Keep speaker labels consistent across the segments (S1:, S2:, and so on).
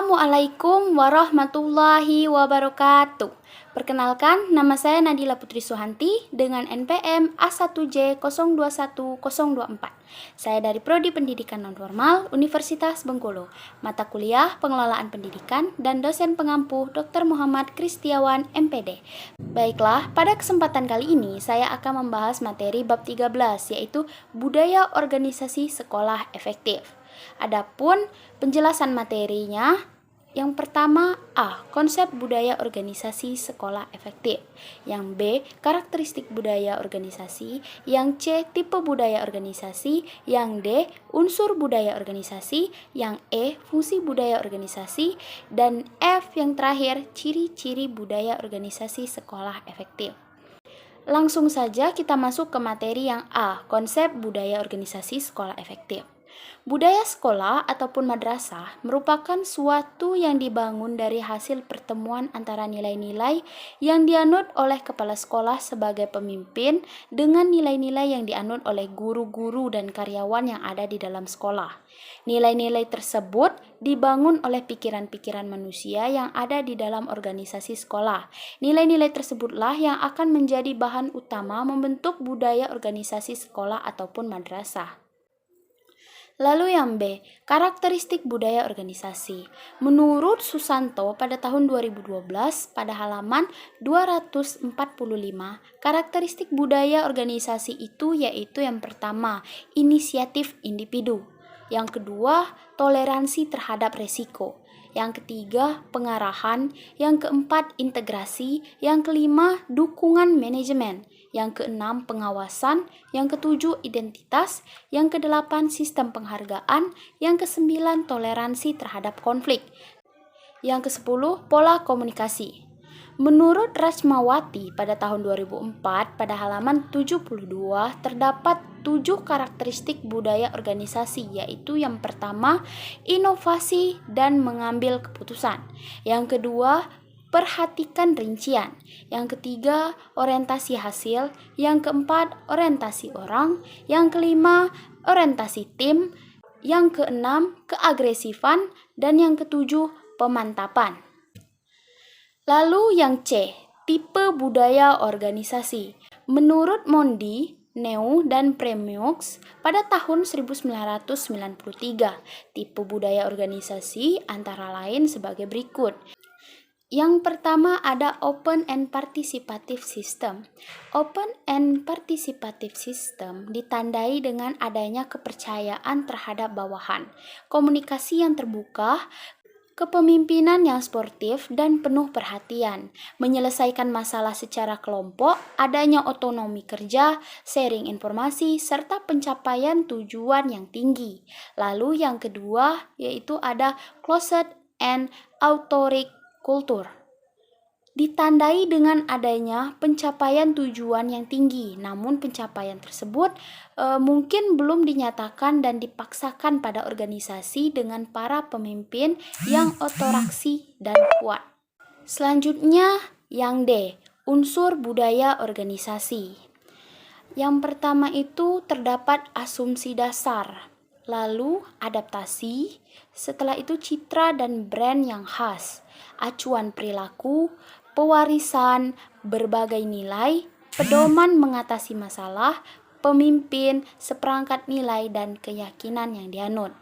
S1: Assalamualaikum warahmatullahi wabarakatuh. Perkenalkan, nama saya Nadila Putri Suhanti dengan NPM A1J021024. Saya dari Prodi Pendidikan Nonformal Universitas Bengkulu, mata kuliah Pengelolaan Pendidikan dan dosen pengampu Dr. Muhammad Kristiawan MPD. Baiklah, pada kesempatan kali ini saya akan membahas materi bab 13, yaitu Budaya Organisasi Sekolah Efektif. Adapun penjelasan materinya, yang pertama A. Konsep budaya organisasi sekolah efektif. Yang B. Karakteristik budaya organisasi. Yang C. Tipe budaya organisasi. Yang D. Unsur budaya organisasi. Yang E. Fungsi budaya organisasi. Dan F yang terakhir, ciri-ciri budaya organisasi sekolah efektif. Langsung saja kita masuk ke materi yang A. Konsep budaya organisasi sekolah efektif. Budaya sekolah ataupun madrasah merupakan suatu yang dibangun dari hasil pertemuan antara nilai-nilai yang dianut oleh kepala sekolah sebagai pemimpin dengan nilai-nilai yang dianut oleh guru-guru dan karyawan yang ada di dalam sekolah. Nilai-nilai tersebut dibangun oleh pikiran-pikiran manusia yang ada di dalam organisasi sekolah. Nilai-nilai tersebutlah yang akan menjadi bahan utama membentuk budaya organisasi sekolah ataupun madrasah. Lalu yang B, karakteristik budaya organisasi. Menurut Susanto pada tahun 2012 pada halaman 245, karakteristik budaya organisasi itu yaitu yang pertama, inisiatif individu. Yang kedua, toleransi terhadap resiko. Yang ketiga, pengarahan. Yang keempat, integrasi. Yang kelima, dukungan manajemen. Yang keenam, pengawasan. Yang ketujuh, identitas. Yang kedelapan, sistem penghargaan. Yang kesembilan, toleransi terhadap konflik. Yang kesepuluh, pola komunikasi. Menurut Rachmawati pada tahun 2004 pada halaman 72 terdapat 7 karakteristik budaya organisasi, yaitu yang pertama, inovasi dan mengambil keputusan. Yang kedua, perhatikan rincian. Yang ketiga, orientasi hasil. Yang keempat, orientasi orang. Yang kelima, orientasi tim. Yang keenam, keagresifan. Dan yang ketujuh, pemantapan. Lalu yang C, tipe budaya organisasi. Menurut Mondi, Neu, dan Premiux pada tahun 1993, tipe budaya organisasi antara lain sebagai berikut. Yang pertama ada Open and Participative System. Open and Participative System ditandai dengan adanya kepercayaan terhadap bawahan, komunikasi yang terbuka, kepemimpinan yang sportif dan penuh perhatian, menyelesaikan masalah secara kelompok, adanya otonomi kerja, sharing informasi, serta pencapaian tujuan yang tinggi. Lalu yang kedua yaitu ada Closed and Authoritative Culture. Ditandai dengan adanya pencapaian tujuan yang tinggi, namun pencapaian tersebut mungkin belum dinyatakan dan dipaksakan pada organisasi dengan para pemimpin yang otoraksi dan kuat. Selanjutnya yang D, unsur budaya organisasi. Yang pertama itu terdapat asumsi dasar, lalu adaptasi, setelah itu citra dan brand yang khas, acuan perilaku, pewarisan berbagai nilai, pedoman mengatasi masalah, pemimpin, seperangkat nilai, dan keyakinan yang dianut.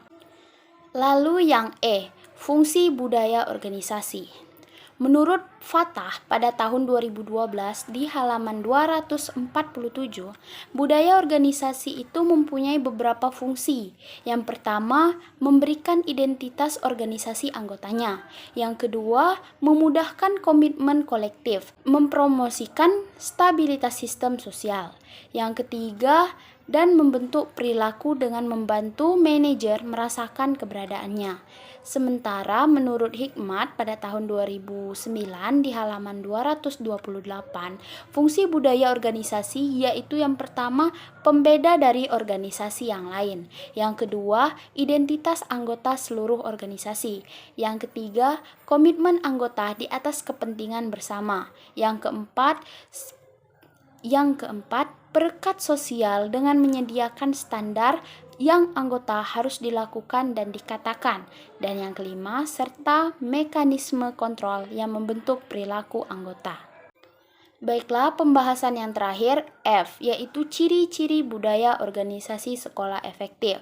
S1: Lalu yang E, fungsi budaya organisasi. Menurut Fatah pada tahun 2012 di halaman 247, budaya organisasi itu mempunyai beberapa fungsi. Yang pertama, memberikan identitas organisasi anggotanya. Yang kedua, memudahkan komitmen kolektif, mempromosikan stabilitas sistem sosial. Yang ketiga, dan membentuk perilaku dengan membantu manajer merasakan keberadaannya. Sementara menurut Hikmat pada tahun 2009 di halaman 228, fungsi budaya organisasi yaitu yang pertama, pembeda dari organisasi yang lain. Yang kedua, identitas anggota seluruh organisasi. Yang ketiga, komitmen anggota di atas kepentingan bersama. Yang keempat, perekat sosial dengan menyediakan standar yang anggota harus dilakukan dan dikatakan. Dan yang kelima, serta mekanisme kontrol yang membentuk perilaku anggota. Baiklah, pembahasan yang terakhir, F, yaitu ciri-ciri budaya organisasi sekolah efektif.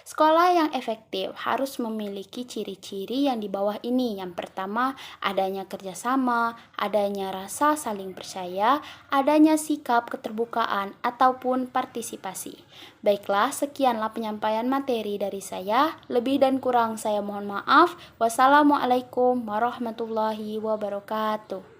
S1: Sekolah yang efektif harus memiliki ciri-ciri yang di bawah ini. Yang pertama, adanya kerjasama, adanya rasa saling percaya, adanya sikap keterbukaan ataupun partisipasi. Baiklah, sekianlah penyampaian materi dari saya. Lebih dan kurang saya mohon maaf. Wassalamualaikum warahmatullahi wabarakatuh.